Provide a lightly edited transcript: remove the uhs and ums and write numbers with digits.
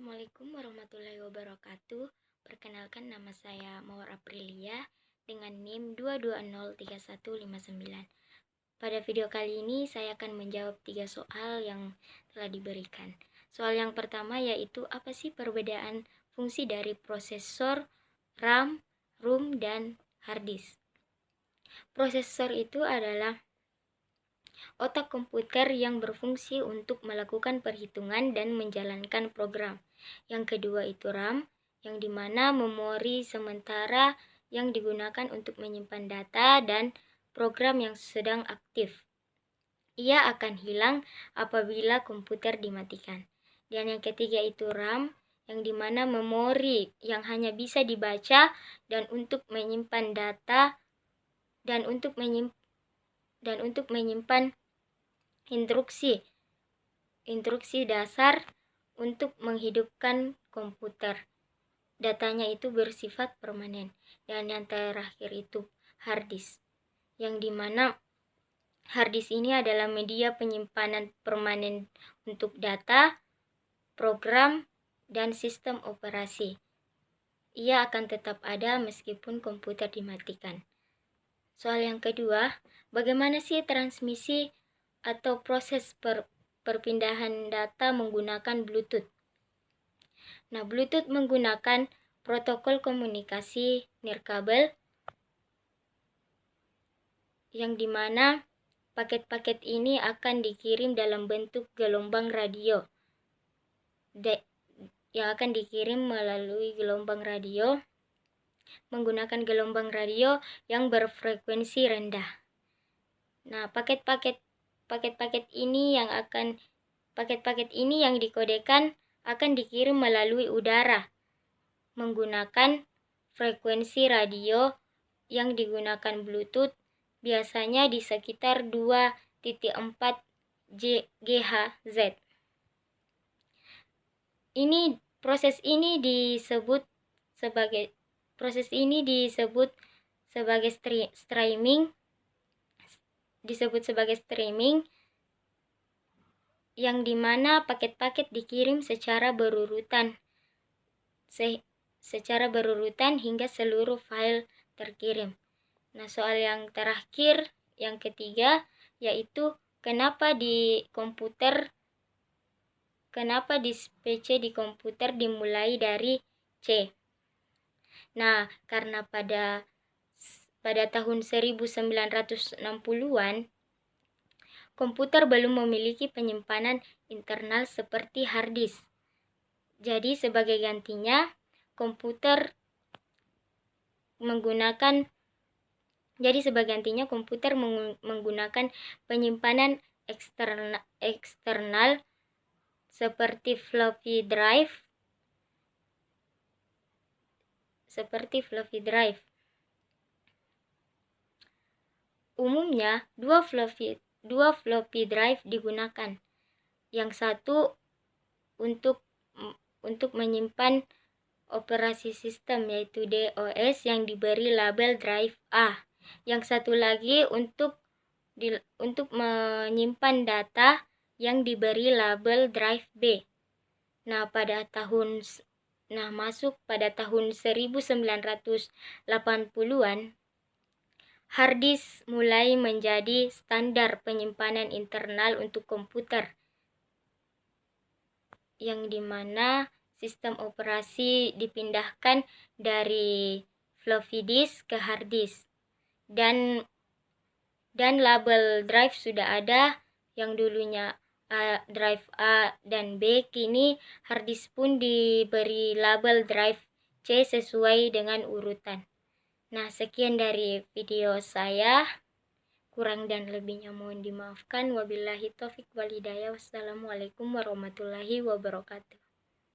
Assalamualaikum warahmatullahi wabarakatuh. Perkenalkan, nama saya Mawar Aprilia dengan NIM 2203159. Pada video kali ini saya akan menjawab 3 soal yang telah diberikan. Soal yang pertama yaitu apa sih perbedaan fungsi dari prosesor, RAM, ROM, dan hard disk. Prosesor itu adalah otak komputer yang berfungsi untuk melakukan perhitungan dan menjalankan program. Yang kedua itu RAM, yang dimana memori sementara yang digunakan untuk menyimpan data dan program yang sedang aktif. Ia akan hilang apabila komputer dimatikan. Dan yang ketiga itu RAM, yang dimana memori yang hanya bisa dibaca dan untuk menyimpan data dan untuk menyimpan instruksi dasar untuk menghidupkan komputer. Datanya itu bersifat permanen. Dan yang terakhir itu hard disk, yang dimana hard disk ini adalah media penyimpanan permanen untuk data, program, dan sistem operasi. Ia akan tetap ada meskipun komputer dimatikan. Soal yang kedua, bagaimana sih transmisi atau proses perpindahan data menggunakan Bluetooth? Nah, Bluetooth menggunakan protokol komunikasi nirkabel yang dimana paket-paket ini akan dikirim dalam bentuk gelombang radio yang akan dikirim melalui gelombang radio menggunakan gelombang radio yang berfrekuensi rendah. Nah, paket-paket ini yang dikodekan akan dikirim melalui udara menggunakan frekuensi radio yang digunakan Bluetooth biasanya di sekitar 2.4 GHz. Proses ini disebut sebagai streaming, yang dimana paket-paket dikirim secara berurutan hingga seluruh file terkirim. Nah, soal yang terakhir, yang ketiga, yaitu kenapa di PC di komputer dimulai dari C. Nah, karena pada tahun 1960-an, komputer belum memiliki penyimpanan internal seperti hard disk. Jadi sebagai gantinya, komputer menggunakan penyimpanan eksternal seperti floppy drive. Umumnya dua floppy drive digunakan. Yang satu untuk menyimpan operasi sistem yaitu DOS yang diberi label drive A. Yang satu lagi untuk menyimpan data yang diberi label drive B. Masuk pada tahun 1980-an, hard disk mulai menjadi standar penyimpanan internal untuk komputer, yang dimana sistem operasi dipindahkan dari floppy disk ke hard disk. Dan label drive sudah ada, yang dulunya drive A dan B, kini hard disk pun diberi label drive C sesuai dengan urutan. Nah, sekian dari video saya. Kurang dan lebihnya mohon dimaafkan. Wabillahi taufik wal hidayah. Wassalamualaikum warahmatullahi wabarakatuh.